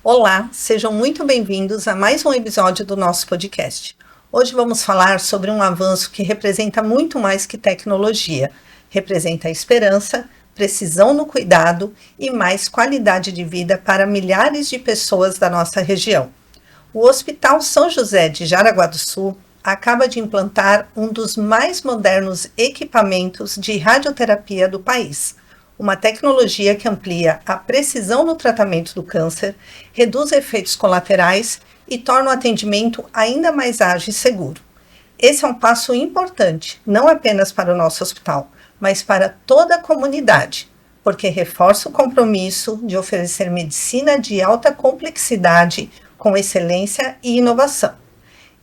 Olá, sejam muito bem-vindos a mais um episódio do nosso podcast. Hoje vamos falar sobre um avanço que representa muito mais que tecnologia. Representa esperança, precisão no cuidado e mais qualidade de vida para milhares de pessoas da nossa região. O Hospital São José de Jaraguá do Sul acaba de implantar um dos mais modernos equipamentos de radioterapia do país. Uma tecnologia que amplia a precisão no tratamento do câncer, reduz efeitos colaterais e torna o atendimento ainda mais ágil e seguro. Esse é um passo importante, não apenas para o nosso hospital, mas para toda a comunidade, porque reforça o compromisso de oferecer medicina de alta complexidade com excelência e inovação.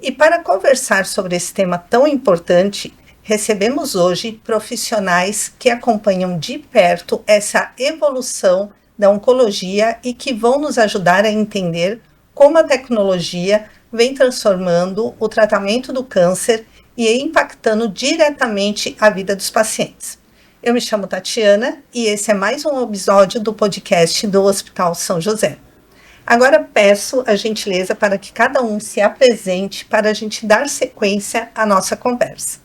E para conversar sobre esse tema tão importante, recebemos hoje profissionais que acompanham de perto essa evolução da oncologia e que vão nos ajudar a entender como a tecnologia vem transformando o tratamento do câncer e impactando diretamente a vida dos pacientes. Eu me chamo Tatiana e esse é mais um episódio do podcast do Hospital São José. Agora peço a gentileza para que cada um se apresente para a gente dar sequência à nossa conversa.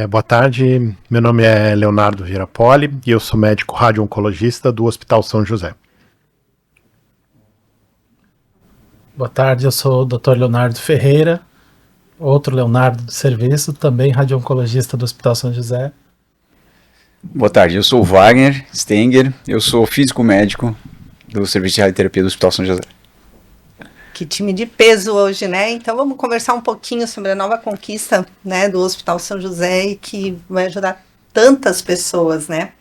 Boa tarde, meu nome é Leonardo Virapoli e eu sou médico radio-oncologista do Hospital São José. Boa tarde, eu sou o Dr. Leonardo Ferreira, outro Leonardo do serviço, também radio-oncologista do Hospital São José. Boa tarde, eu sou o Wagner Stenger, eu sou físico médico do Serviço de Radioterapia do Hospital São José. Que time de peso hoje, né? Então vamos conversar um pouquinho sobre a nova conquista, né, do Hospital São José e que vai ajudar tantas pessoas, né?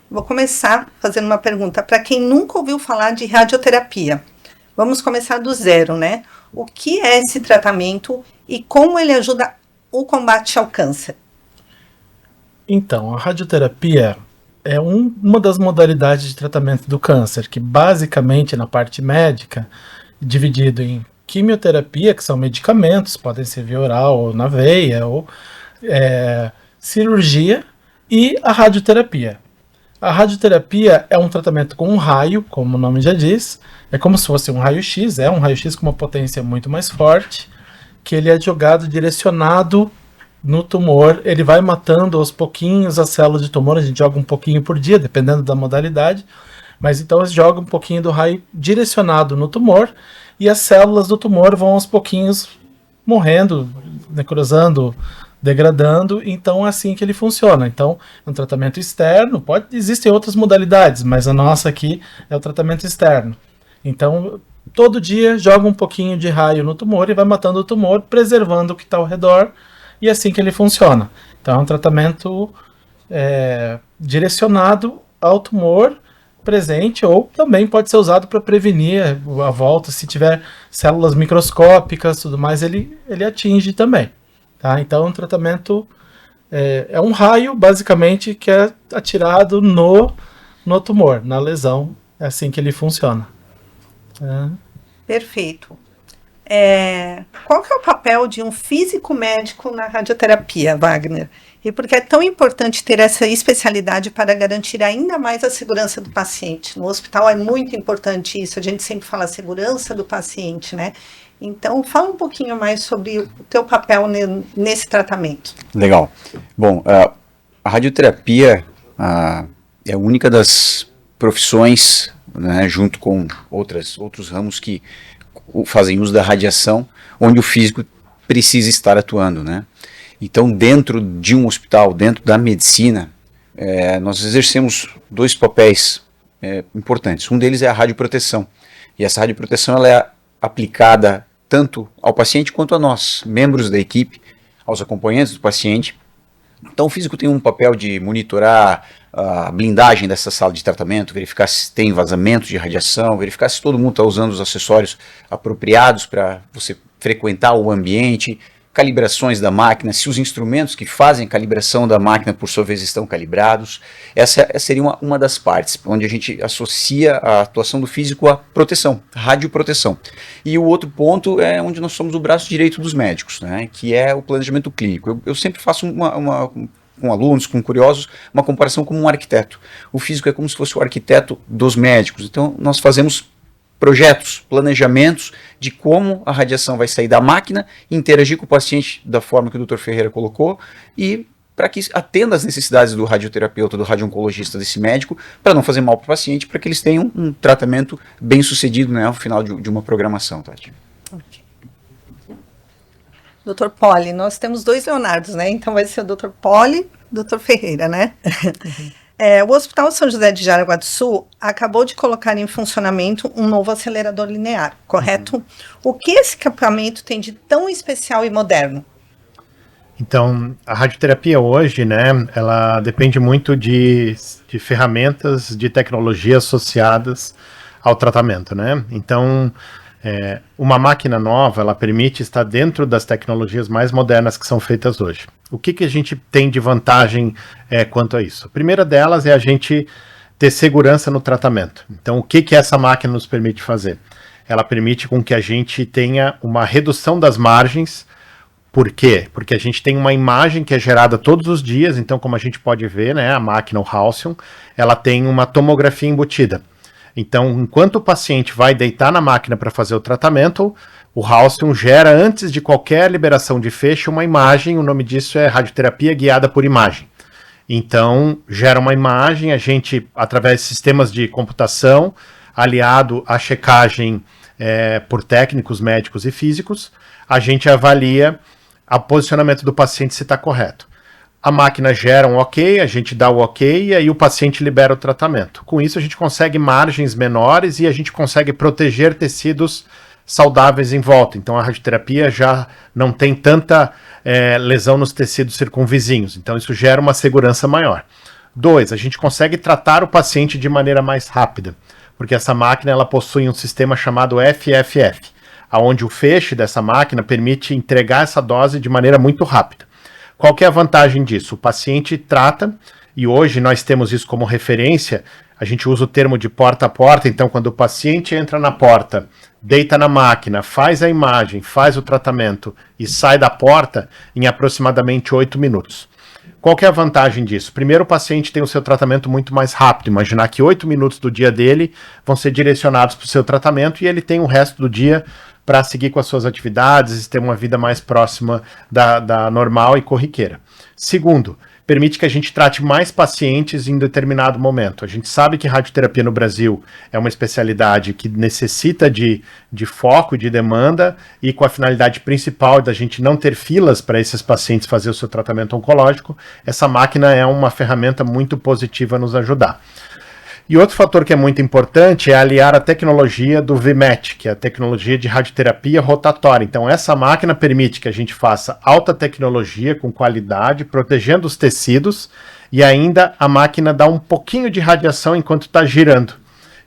Vou começar fazendo uma pergunta para quem nunca ouviu falar de radioterapia. Vamos começar do zero, né? O que é esse tratamento e como ele ajuda o combate ao câncer? Então, a radioterapia é uma das modalidades de tratamento do câncer, que basicamente na parte médica é dividido em quimioterapia, que são medicamentos, podem ser via oral ou na veia, ou cirurgia, e a radioterapia. A radioterapia é um tratamento com um raio, como o nome já diz, é como se fosse um raio-x, é um raio-x com uma potência muito mais forte, que ele é jogado, direcionado no tumor, ele vai matando aos pouquinhos as células de tumor, a gente joga um pouquinho por dia, dependendo da modalidade, mas então eles jogam um pouquinho do raio direcionado no tumor, e as células do tumor vão aos pouquinhos morrendo, necrosando, degradando, então é assim que ele funciona. Então, é um tratamento externo, existem outras modalidades, mas a nossa aqui é o tratamento externo. Então, todo dia joga um pouquinho de raio no tumor e vai matando o tumor, preservando o que está ao redor, e é assim que ele funciona. Então é um tratamento direcionado ao tumor presente, ou também pode ser usado para prevenir a volta, se tiver células microscópicas, tudo mais, ele atinge também. Tá? Então é um tratamento, é um raio basicamente que é atirado no tumor, na lesão, é assim que ele funciona. Perfeito. Qual que é o papel de um físico médico na radioterapia, Wagner? E por que é tão importante ter essa especialidade para garantir ainda mais a segurança do paciente? No hospital é muito importante isso, a gente sempre fala segurança do paciente, né? Então, fala um pouquinho mais sobre o teu papel nesse tratamento. Legal. Bom, a radioterapia é a única das profissões, né, junto com outros ramos que fazem uso da radiação, onde o físico precisa estar atuando, né? Então, dentro de um hospital, dentro da medicina, nós exercemos dois papéis importantes. Um deles é a radioproteção. E essa radioproteção ela é aplicada tanto ao paciente quanto a nós, membros da equipe, aos acompanhantes do paciente. Então, o físico tem um papel de monitorar a blindagem dessa sala de tratamento, verificar se tem vazamento de radiação, verificar se todo mundo está usando os acessórios apropriados para você frequentar o ambiente, calibrações da máquina, se os instrumentos que fazem a calibração da máquina, por sua vez, estão calibrados. Essa seria uma das partes, onde a gente associa a atuação do físico à proteção, radioproteção. E o outro ponto é onde nós somos o braço direito dos médicos, né, que é o planejamento clínico. Eu sempre faço com alunos, com curiosos, uma comparação como um arquiteto. O físico é como se fosse o arquiteto dos médicos. Então, nós fazemos projetos, planejamentos de como a radiação vai sair da máquina, interagir com o paciente da forma que o Dr. Ferreira colocou e para que atenda às necessidades do radioterapeuta, do radio-oncologista, desse médico, para não fazer mal para o paciente, para que eles tenham um tratamento bem sucedido, né, ao final de uma programação, Tati. Okay. Dr. Poli, nós temos 2 Leonardos, né? Então vai ser o Dr. Poli e o Dr. Ferreira, né? O Hospital São José de Jaraguá do Sul acabou de colocar em funcionamento um novo acelerador linear, correto? O que esse equipamento tem de tão especial e moderno? Então, a radioterapia hoje, né, ela depende muito de ferramentas, de tecnologia associadas ao tratamento, né? Então, uma máquina nova, ela permite estar dentro das tecnologias mais modernas que são feitas hoje. O que a gente tem de vantagem quanto a isso? A primeira delas é a gente ter segurança no tratamento. Então, o que essa máquina nos permite fazer? Ela permite com que a gente tenha uma redução das margens. Por quê? Porque a gente tem uma imagem que é gerada todos os dias, então como a gente pode ver, né, a máquina, o Halcyon, ela tem uma tomografia embutida. Então, enquanto o paciente vai deitar na máquina para fazer o tratamento, o Halcyon gera, antes de qualquer liberação de feixe, uma imagem, o nome disso é radioterapia guiada por imagem. Então, gera uma imagem, a gente, através de sistemas de computação, aliado à checagem por técnicos médicos e físicos, a gente avalia o posicionamento do paciente se está correto. A máquina gera um ok, a gente dá o ok e aí o paciente libera o tratamento. Com isso a gente consegue margens menores e a gente consegue proteger tecidos saudáveis em volta. Então a radioterapia já não tem tanta lesão nos tecidos circunvizinhos. Então isso gera uma segurança maior. 2, a gente consegue tratar o paciente de maneira mais rápida, porque essa máquina ela possui um sistema chamado FFF, onde o feixe dessa máquina permite entregar essa dose de maneira muito rápida. Qual que é a vantagem disso? O paciente trata, e hoje nós temos isso como referência, a gente usa o termo de porta a porta, então quando o paciente entra na porta, deita na máquina, faz a imagem, faz o tratamento e sai da porta em aproximadamente 8 minutos. Qual que é a vantagem disso? Primeiro, o paciente tem o seu tratamento muito mais rápido. Imaginar que 8 minutos do dia dele vão ser direcionados para o seu tratamento e ele tem o resto do dia para seguir com as suas atividades e ter uma vida mais próxima da normal e corriqueira. Segundo, permite que a gente trate mais pacientes em determinado momento. A gente sabe que radioterapia no Brasil é uma especialidade que necessita de foco e de demanda e com a finalidade principal da gente não ter filas para esses pacientes fazer o seu tratamento oncológico, essa máquina é uma ferramenta muito positiva a nos ajudar. E outro fator que é muito importante é aliar a tecnologia do VMAT, que é a tecnologia de radioterapia rotatória. Então essa máquina permite que a gente faça alta tecnologia com qualidade, protegendo os tecidos, e ainda a máquina dá um pouquinho de radiação enquanto está girando.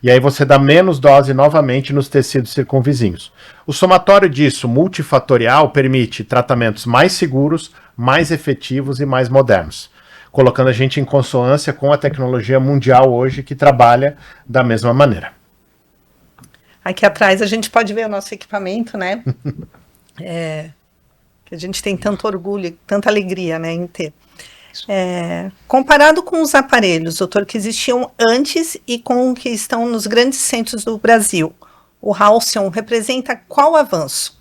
E aí você dá menos dose novamente nos tecidos circunvizinhos. O somatório disso, multifatorial, permite tratamentos mais seguros, mais efetivos e mais modernos, colocando a gente em consonância com a tecnologia mundial hoje que trabalha da mesma maneira. Aqui atrás a gente pode ver o nosso equipamento, né? Que a gente tem tanto orgulho, tanta alegria, né, em ter. Comparado com os aparelhos, doutor, que existiam antes e com que estão nos grandes centros do Brasil, o Halcyon representa qual avanço?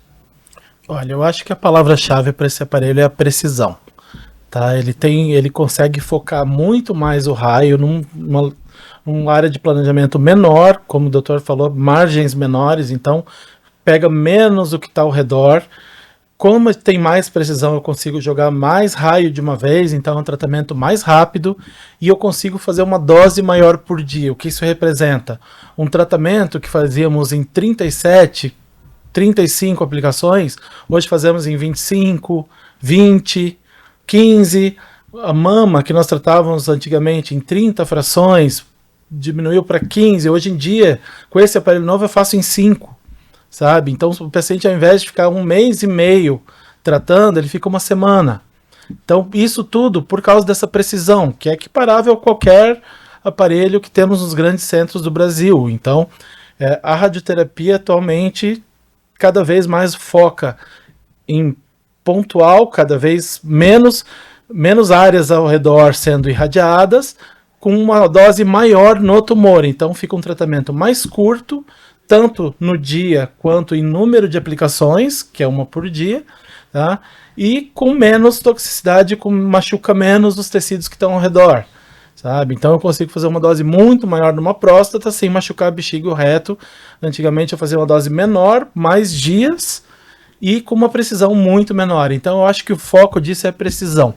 Olha, eu acho que a palavra-chave para esse aparelho é a precisão. Tá? Ele consegue focar muito mais o raio numa área de planejamento menor, como o doutor falou, margens menores, então pega menos o que está ao redor. Como tem mais precisão, eu consigo jogar mais raio de uma vez, então é um tratamento mais rápido e eu consigo fazer uma dose maior por dia. O que isso representa? Um tratamento que fazíamos em 37, 35 aplicações, hoje fazemos em 25, 20, 15, a mama que nós tratávamos antigamente em 30 frações, diminuiu para 15, hoje em dia, com esse aparelho novo eu faço em 5, sabe? Então o paciente, ao invés de ficar 1 mês e meio tratando, ele fica 1 semana. Então isso tudo por causa dessa precisão, que é equiparável a qualquer aparelho que temos nos grandes centros do Brasil. Então a radioterapia atualmente cada vez mais foca em pontual, cada vez menos áreas ao redor sendo irradiadas, com uma dose maior no tumor. Então fica um tratamento mais curto, tanto no dia quanto em número de aplicações, que é uma por dia, tá? E com menos toxicidade, machuca menos os tecidos que estão ao redor, sabe? Então eu consigo fazer uma dose muito maior numa próstata sem machucar a bexiga e o reto. Antigamente eu fazia uma dose menor, mais dias e com uma precisão muito menor. Então eu acho que o foco disso é precisão,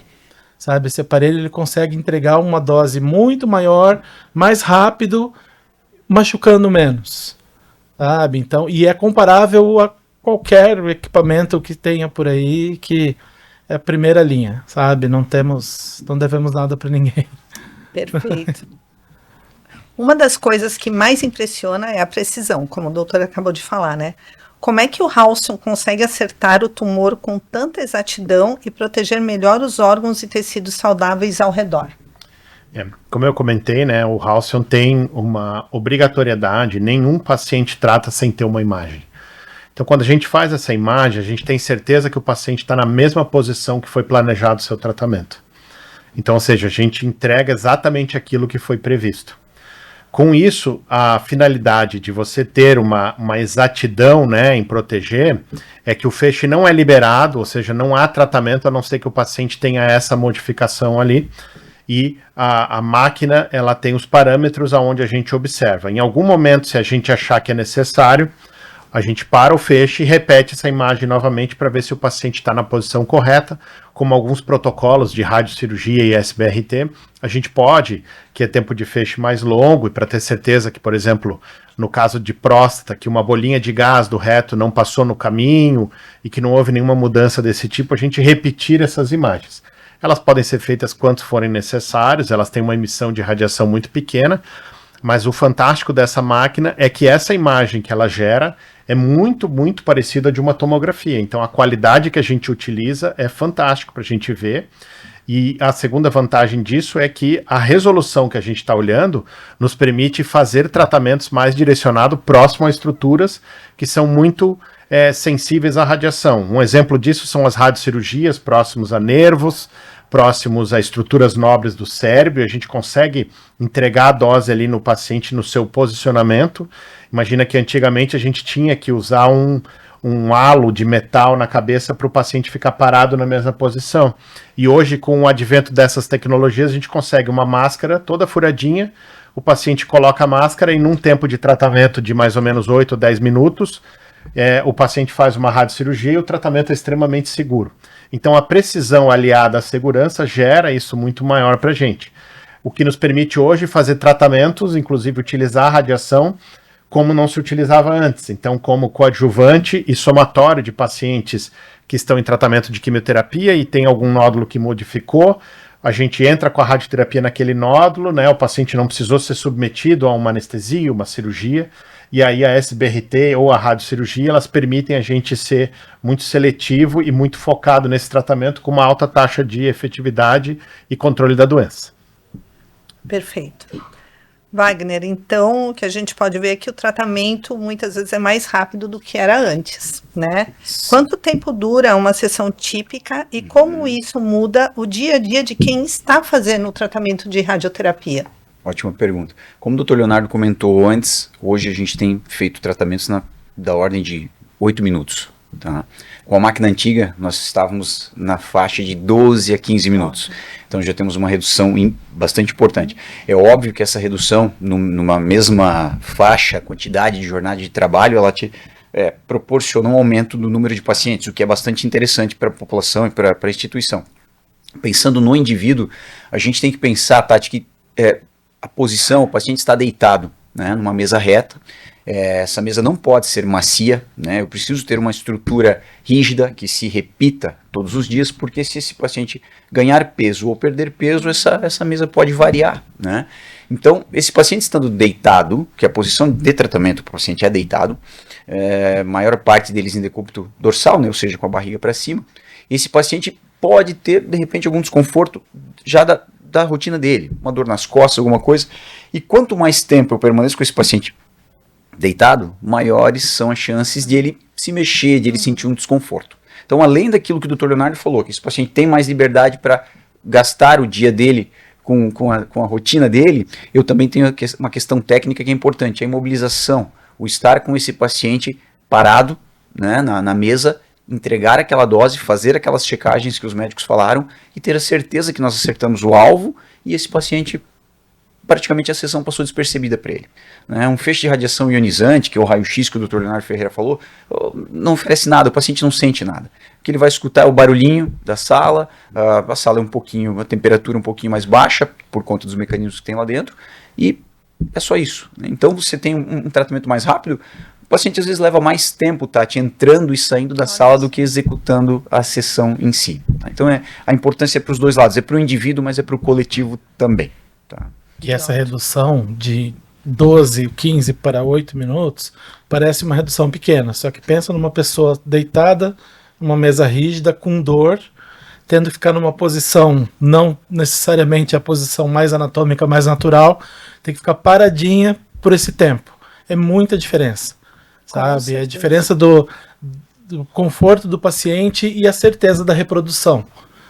sabe? Esse aparelho ele consegue entregar uma dose muito maior, mais rápido, machucando menos, sabe? Então, e é comparável a qualquer equipamento que tenha por aí, que é a primeira linha, sabe? Não devemos nada para ninguém. Perfeito. Uma das coisas que mais impressiona é a precisão, como o doutor acabou de falar, né? Como é que o Halcyon consegue acertar o tumor com tanta exatidão e proteger melhor os órgãos e tecidos saudáveis ao redor? Como eu comentei, né, o Halcyon tem uma obrigatoriedade, nenhum paciente trata sem ter uma imagem. Então, quando a gente faz essa imagem, a gente tem certeza que o paciente está na mesma posição que foi planejado o seu tratamento. Então, ou seja, a gente entrega exatamente aquilo que foi previsto. Com isso, a finalidade de você ter uma exatidão, né, em proteger é que o feixe não é liberado, ou seja, não há tratamento a não ser que o paciente tenha essa modificação ali. E a máquina ela tem os parâmetros aonde a gente observa. Em algum momento, se a gente achar que é necessário, a gente para o feixe e repete essa imagem novamente para ver se o paciente está na posição correta. Como alguns protocolos de radiocirurgia e SBRT, a gente pode, que é tempo de feixe mais longo, e para ter certeza que, por exemplo, no caso de próstata, que uma bolinha de gás do reto não passou no caminho e que não houve nenhuma mudança desse tipo, a gente repetir essas imagens. Elas podem ser feitas quantos forem necessários, elas têm uma emissão de radiação muito pequena, mas o fantástico dessa máquina é que essa imagem que ela gera é muito, muito parecida de uma tomografia. Então a qualidade que a gente utiliza é fantástico para a gente ver. E a segunda vantagem disso é que a resolução que a gente está olhando nos permite fazer tratamentos mais direcionados próximo a estruturas que são muito sensíveis à radiação. Um exemplo disso são as radiocirurgias próximos a nervos, próximos a estruturas nobres do cérebro, e a gente consegue entregar a dose ali no paciente no seu posicionamento. Imagina que antigamente a gente tinha que usar um halo de metal na cabeça para o paciente ficar parado na mesma posição. E hoje, com o advento dessas tecnologias, a gente consegue uma máscara toda furadinha, o paciente coloca a máscara e num tempo de tratamento de mais ou menos 8 ou 10 minutos, o paciente faz uma radiocirurgia e o tratamento é extremamente seguro. Então a precisão aliada à segurança gera isso muito maior para a gente. O que nos permite hoje fazer tratamentos, inclusive utilizar a radiação como não se utilizava antes. Então, como coadjuvante e somatório de pacientes que estão em tratamento de quimioterapia e tem algum nódulo que modificou, a gente entra com a radioterapia naquele nódulo, né? O paciente não precisou ser submetido a uma anestesia, uma cirurgia, e aí a SBRT ou a radiocirurgia, elas permitem a gente ser muito seletivo e muito focado nesse tratamento com uma alta taxa de efetividade e controle da doença. Perfeito. Wagner, então, o que a gente pode ver é que o tratamento muitas vezes é mais rápido do que era antes, né? Quanto tempo dura uma sessão típica e como isso muda o dia a dia de quem está fazendo o tratamento de radioterapia? Ótima pergunta. Como o doutor Leonardo comentou antes, hoje a gente tem feito tratamentos da ordem de 8 minutos. Tá? Com a máquina antiga, nós estávamos na faixa de 12 a 15 minutos. Então já temos uma redução bastante importante. É óbvio que essa redução, numa mesma faixa, quantidade de jornada de trabalho, ela te proporciona um aumento do número de pacientes, o que é bastante interessante para a população e para a instituição. Pensando no indivíduo, a gente tem que pensar, Tati, que a posição, o paciente está deitado, né, numa mesa reta. Essa mesa não pode ser macia, né? Eu preciso ter uma estrutura rígida que se repita todos os dias, porque se esse paciente ganhar peso ou perder peso, essa mesa pode variar, né? Então, esse paciente estando deitado, que a posição de tratamento para o paciente é deitado, maior parte deles em decúbito dorsal, né? Ou seja, com a barriga para cima, esse paciente pode ter, de repente, algum desconforto já da rotina dele, uma dor nas costas, alguma coisa, e quanto mais tempo eu permaneço com esse paciente deitado, maiores são as chances de ele se mexer, de ele sentir um desconforto. Então, além daquilo que o Dr. Leonardo falou, que esse paciente tem mais liberdade para gastar o dia dele com a rotina dele, eu também tenho uma questão técnica que é importante, a imobilização. o estar com esse paciente parado, né, na mesa, entregar aquela dose, fazer aquelas checagens que os médicos falaram e ter a certeza que nós acertamos o alvo e esse paciente, praticamente a sessão passou despercebida para ele. Né? Um feixe de radiação ionizante, que é o raio-x que o Dr. Leonardo Ferreira falou, não oferece nada, o paciente não sente nada. O que ele vai escutar é o barulhinho da sala, a sala é uma temperatura um pouquinho mais baixa, por conta dos mecanismos que tem lá dentro, e é só isso. Né? Então você tem um tratamento mais rápido. O paciente às vezes leva mais tempo, Tati, entrando e saindo da sala do que executando a sessão em si. Tá? Então a importância é para os dois lados, é para o indivíduo, mas é para o coletivo também. Tá? E essa redução de 12, 15 para 8 minutos parece uma redução pequena, só que pensa numa pessoa deitada, numa mesa rígida, com dor, tendo que ficar numa posição, não necessariamente a posição mais anatômica, mais natural, tem que ficar paradinha por esse tempo. É muita diferença. Sabe? É a diferença do conforto do paciente e a certeza da reprodução,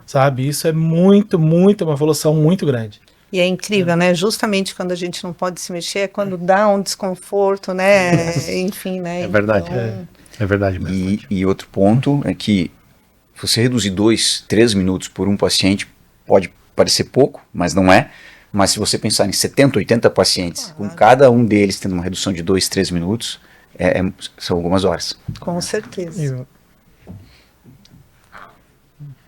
sabe? Isso é uma evolução muito grande. E é incrível, né? Justamente quando a gente não pode se mexer, é quando dá um desconforto, né? Enfim, né? É verdade, então... é verdade mesmo. E outro ponto é que você reduzir 2, 3 minutos por um paciente pode parecer pouco, mas não é. Mas se você pensar em 70, 80 pacientes, com cada um deles tendo uma redução de 2, 3 minutos, são algumas horas. Com certeza.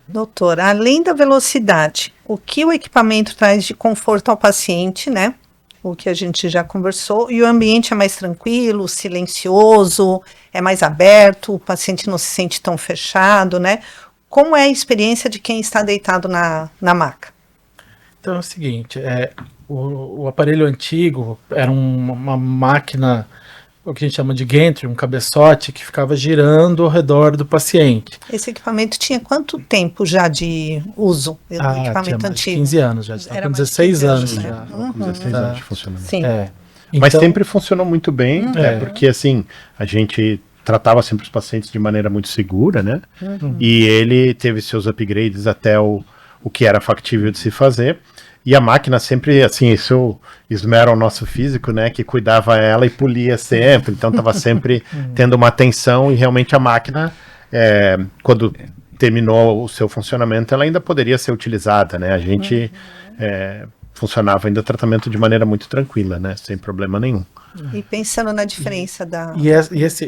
Doutor, além da velocidade, o que o equipamento traz de conforto ao paciente, né? O que a gente já conversou, e o ambiente é mais tranquilo, silencioso, é mais aberto, o paciente não se sente tão fechado, né? Como é a experiência de quem está deitado na maca? Então é o seguinte, o aparelho antigo era uma máquina, o que a gente chama de gantry, um cabeçote que ficava girando ao redor do paciente. Esse equipamento tinha quanto tempo já de uso? Equipamento tinha mais de antigo? 15 anos já, está com 16 anos já. Com 16 anos de funcionamento. Sim. Mas Então, sempre funcionou muito bem, porque assim, a gente tratava sempre os pacientes de maneira muito segura, né? E ele teve seus upgrades até o que era factível de se fazer. E a máquina sempre, assim, isso esmera o nosso físico, né, que cuidava ela e polia sempre, então estava sempre tendo uma atenção, e realmente a máquina, quando terminou o seu funcionamento, ela ainda poderia ser utilizada, né, a gente funcionava ainda o tratamento de maneira muito tranquila, né, sem problema nenhum. E pensando na diferença da...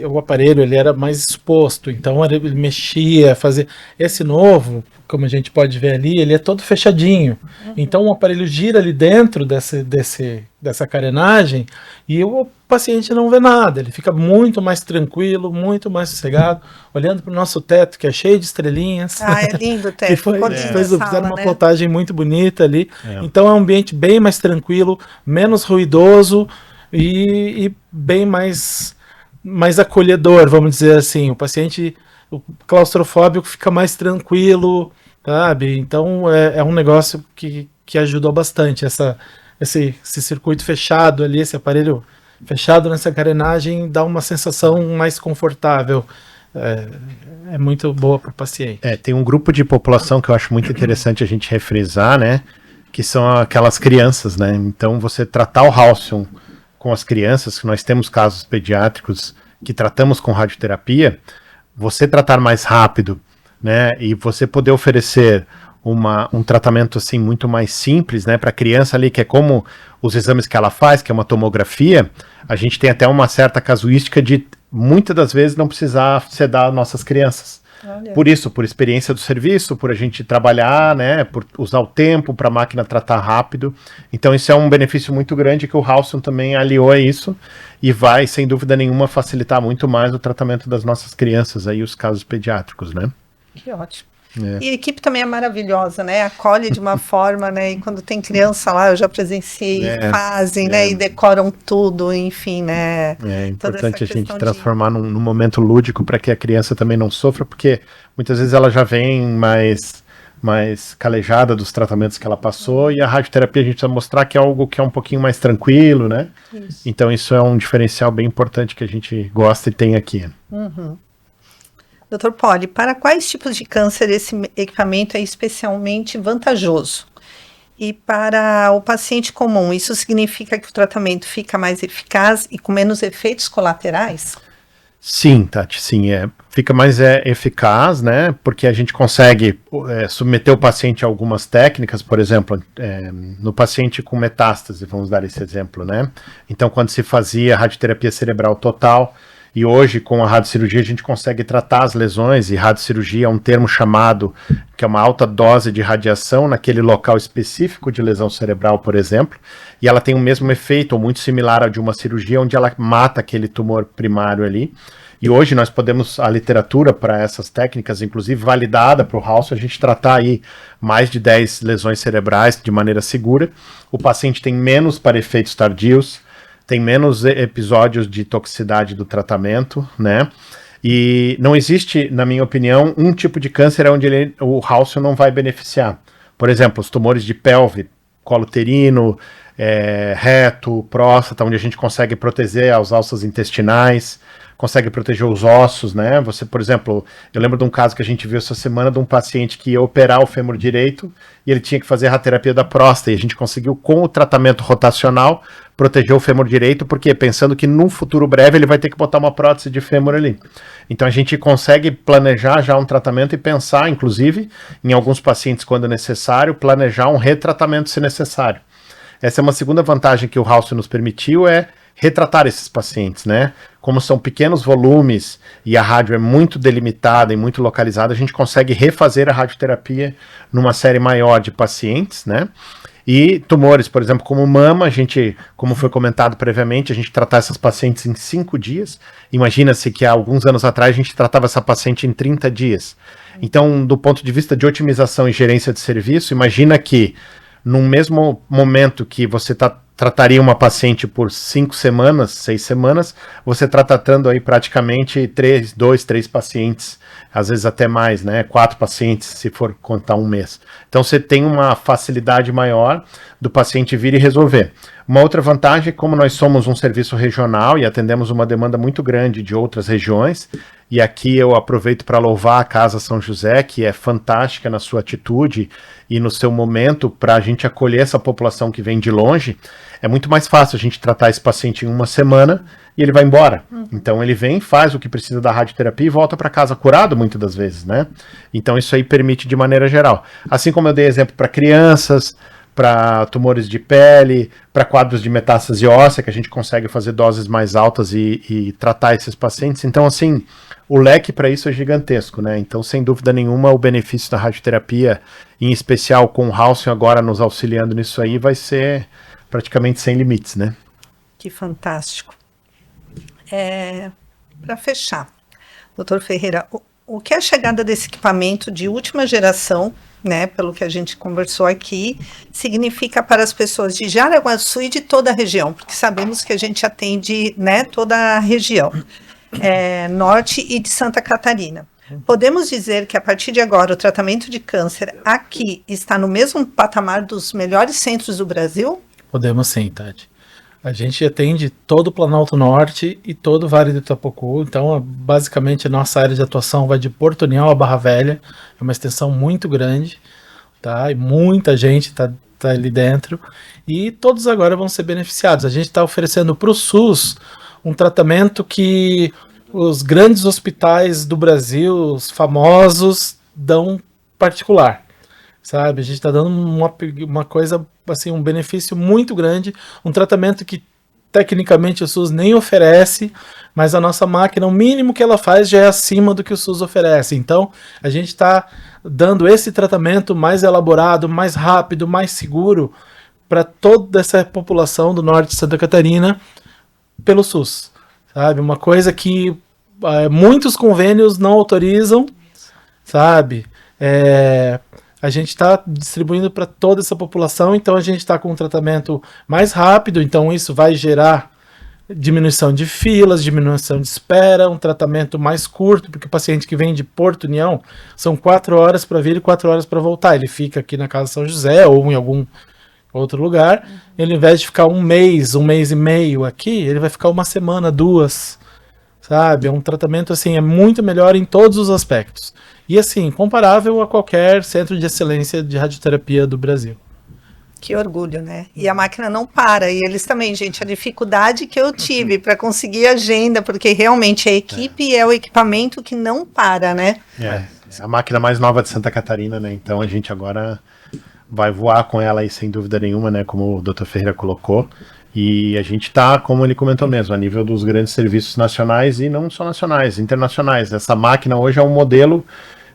o aparelho, ele era mais exposto, então ele mexia, fazia... Esse novo, como a gente pode ver ali, ele é todo fechadinho. Então o aparelho gira ali dentro dessa carenagem e o paciente não vê nada, ele fica muito mais tranquilo, muito mais sossegado, olhando para o nosso teto, que é cheio de estrelinhas. Ah, é lindo o teto. Fizeram uma plotagem muito bonita ali. Então é um ambiente bem mais tranquilo, menos ruidoso, e bem mais acolhedor, vamos dizer assim. O paciente claustrofóbico fica mais tranquilo, sabe? Então é um negócio que ajudou bastante. Esse circuito fechado ali, esse aparelho fechado nessa carenagem, dá uma sensação mais confortável. É muito boa para o paciente. Tem um grupo de população que eu acho muito interessante a gente refrisar, né? Que são aquelas crianças, né? Então você tratar o Halcyon com as crianças, que nós temos casos pediátricos que tratamos com radioterapia, você tratar mais rápido, né, e você poder oferecer um tratamento assim muito mais simples, né, para a criança ali, que é como os exames que ela faz, que é uma tomografia, a gente tem até uma certa casuística de muitas das vezes não precisar sedar nossas crianças. Olha. Por isso, por experiência do serviço, por a gente trabalhar, né, por usar o tempo para a máquina tratar rápido. Então isso é um benefício muito grande que o Halcyon também aliou a isso e vai, sem dúvida nenhuma, facilitar muito mais o tratamento das nossas crianças, aí os casos pediátricos, né? Que ótimo. E a equipe também é maravilhosa, né? Acolhe de uma forma, né? E quando tem criança lá, eu já presenciei, fazem, né? E decoram tudo, enfim, né? É importante a gente transformar num momento lúdico para que a criança também não sofra, porque muitas vezes ela já vem mais calejada dos tratamentos que ela passou, e a radioterapia a gente precisa mostrar que é algo que é um pouquinho mais tranquilo, né? Isso. Então isso é um diferencial bem importante que a gente gosta e tem aqui. Dr. Poli, para quais tipos de câncer esse equipamento é especialmente vantajoso? E para o paciente comum, isso significa que o tratamento fica mais eficaz e com menos efeitos colaterais? Sim, Tati, sim, fica mais eficaz, né, porque a gente consegue submeter o paciente a algumas técnicas, por exemplo, no paciente com metástase, vamos dar esse exemplo, né, então quando se fazia radioterapia cerebral total, e hoje com a radiocirurgia a gente consegue tratar as lesões, e radiocirurgia é um termo chamado, que é uma alta dose de radiação naquele local específico de lesão cerebral, por exemplo, e ela tem o mesmo efeito, ou muito similar ao de uma cirurgia, onde ela mata aquele tumor primário ali. E hoje nós podemos, a literatura para essas técnicas, inclusive validada para o House, a gente tratar aí mais de 10 lesões cerebrais de maneira segura. O paciente tem menos para efeitos tardios, tem menos episódios de toxicidade do tratamento, né? E não existe, na minha opinião, um tipo de câncer onde o House não vai beneficiar. Por exemplo, os tumores de pelve, colo uterino, reto, próstata, onde a gente consegue proteger as alças intestinais, consegue proteger os ossos, né? Você, por exemplo, eu lembro de um caso que a gente viu essa semana de um paciente que ia operar o fêmur direito e ele tinha que fazer a radioterapia da próstata, e a gente conseguiu, com o tratamento rotacional, proteger o fêmur direito, porque pensando que num futuro breve ele vai ter que botar uma prótese de fêmur ali. Então a gente consegue planejar já um tratamento e pensar, inclusive, em alguns pacientes, quando necessário, planejar um retratamento se necessário. Essa é uma segunda vantagem que o House nos permitiu, retratar esses pacientes, né? Como são pequenos volumes e a rádio é muito delimitada e muito localizada, a gente consegue refazer a radioterapia numa série maior de pacientes, né? E tumores, por exemplo, como mama, a gente, como foi comentado previamente, a gente tratar essas pacientes em 5 dias. Imagina-se que há alguns anos atrás a gente tratava essa paciente em 30 dias. Então, do ponto de vista de otimização e gerência de serviço, imagina que no mesmo momento que você trataria uma paciente por 5 semanas, 6 semanas, você está tratando aí praticamente 2, 3 pacientes, às vezes até mais, né? 4 pacientes, se for contar um mês. Então você tem uma facilidade maior do paciente vir e resolver. Uma outra vantagem é como nós somos um serviço regional e atendemos uma demanda muito grande de outras regiões, e aqui eu aproveito para louvar a Casa São José, que é fantástica na sua atitude e no seu momento para a gente acolher essa população que vem de longe. É muito mais fácil a gente tratar esse paciente em uma semana e ele vai embora. Então ele vem, faz o que precisa da radioterapia e volta para casa curado muitas das vezes, né? Então isso aí permite de maneira geral. Assim como eu dei exemplo para crianças, para tumores de pele, para quadros de metástase óssea, que a gente consegue fazer doses mais altas e tratar esses pacientes. Então, assim, o leque para isso é gigantesco, né? Então, sem dúvida nenhuma, o benefício da radioterapia, em especial com o Halcyon agora nos auxiliando nisso aí, vai ser praticamente sem limites, né? Que fantástico. Para fechar, doutor Ferreira, o que é a chegada desse equipamento de última geração, né, pelo que a gente conversou aqui, significa para as pessoas de Jaraguá-do-Sul e de toda a região? Porque sabemos que a gente atende, né, toda a região, norte e de Santa Catarina. Podemos dizer que a partir de agora o tratamento de câncer aqui está no mesmo patamar dos melhores centros do Brasil? Podemos sim, Tati. A gente atende todo o Planalto Norte e todo o Vale do Itapocu, então basicamente a nossa área de atuação vai de Porto União a Barra Velha, é uma extensão muito grande, tá? E muita gente está ali dentro, e todos agora vão ser beneficiados. A gente está oferecendo para o SUS um tratamento que os grandes hospitais do Brasil, os famosos, dão particular. Sabe, a gente está dando uma coisa, assim, um benefício muito grande, um tratamento que tecnicamente o SUS nem oferece, mas a nossa máquina, o mínimo que ela faz já é acima do que o SUS oferece. Então, a gente está dando esse tratamento mais elaborado, mais rápido, mais seguro para toda essa população do norte de Santa Catarina pelo SUS. Sabe, uma coisa que muitos convênios não autorizam, sabe, a gente está distribuindo para toda essa população, então a gente está com um tratamento mais rápido, então isso vai gerar diminuição de filas, diminuição de espera, um tratamento mais curto, porque o paciente que vem de Porto União são 4 horas para vir e 4 horas para voltar. Ele fica aqui na Casa São José ou em algum outro lugar, ele, ao invés de ficar um mês e meio aqui, ele vai ficar 1 semana, 2, sabe? É um tratamento, assim, é muito melhor em todos os aspectos. E, assim, comparável a qualquer centro de excelência de radioterapia do Brasil. Que orgulho, né? E a máquina não para. E eles também, gente, a dificuldade que eu tive para conseguir agenda, porque realmente a equipe é o equipamento que não para, né? É a máquina mais nova de Santa Catarina, né? Então a gente agora vai voar com ela aí sem dúvida nenhuma, né? Como o Dr. Ferreira colocou. E a gente está, como ele comentou mesmo, a nível dos grandes serviços nacionais e não só nacionais, internacionais. Essa máquina hoje é um modelo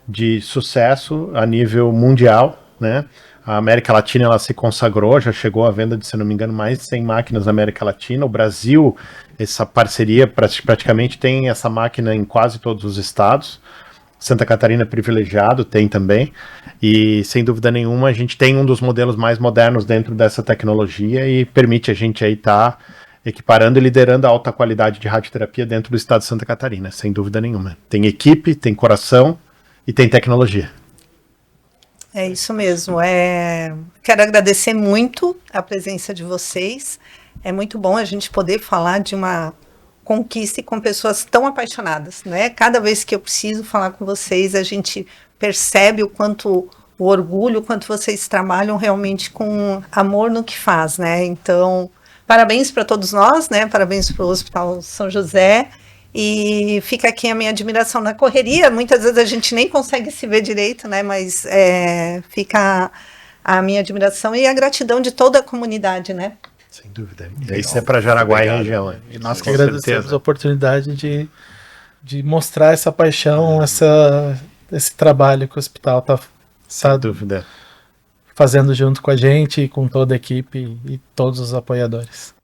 de sucesso a nível mundial, né? A América Latina ela se consagrou, já chegou à venda de, se não me engano, mais de 100 máquinas na América Latina. O Brasil, essa parceria praticamente tem essa máquina em quase todos os estados. Santa Catarina privilegiado tem também. E, sem dúvida nenhuma, a gente tem um dos modelos mais modernos dentro dessa tecnologia e permite a gente aí estar equiparando e liderando a alta qualidade de radioterapia dentro do estado de Santa Catarina, sem dúvida nenhuma. Tem equipe, tem coração e tem tecnologia. É isso mesmo. Quero agradecer muito a presença de vocês. É muito bom a gente poder falar de uma conquista e com pessoas tão apaixonadas, né? Cada vez que eu preciso falar com vocês, a gente percebe o quanto o orgulho, o quanto vocês trabalham realmente com amor no que faz, né? Então, parabéns para todos nós, né? Parabéns para o Hospital São José. E fica aqui a minha admiração na correria. Muitas vezes a gente nem consegue se ver direito, né? Mas fica a minha admiração e a gratidão de toda a comunidade, né? Sem dúvida. Isso é para Jaraguá e região. E nós que agradecemos a oportunidade de mostrar essa paixão, esse trabalho que o hospital está fazendo junto com a gente e com toda a equipe e todos os apoiadores.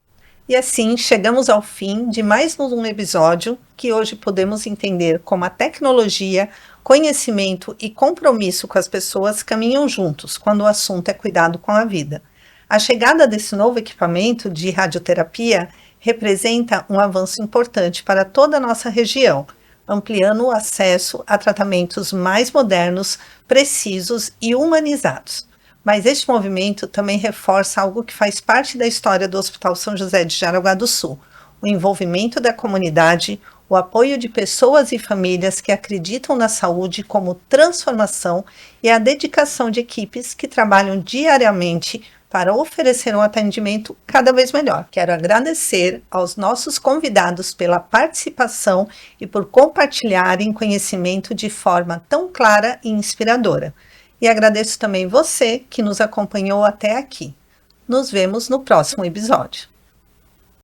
E assim, chegamos ao fim de mais um episódio que hoje podemos entender como a tecnologia, conhecimento e compromisso com as pessoas caminham juntos quando o assunto é cuidado com a vida. A chegada desse novo equipamento de radioterapia representa um avanço importante para toda a nossa região, ampliando o acesso a tratamentos mais modernos, precisos e humanizados. Mas este movimento também reforça algo que faz parte da história do Hospital São José de Jaraguá do Sul: o envolvimento da comunidade, o apoio de pessoas e famílias que acreditam na saúde como transformação e a dedicação de equipes que trabalham diariamente para oferecer um atendimento cada vez melhor. Quero agradecer aos nossos convidados pela participação e por compartilharem conhecimento de forma tão clara e inspiradora. E agradeço também você que nos acompanhou até aqui. Nos vemos no próximo episódio.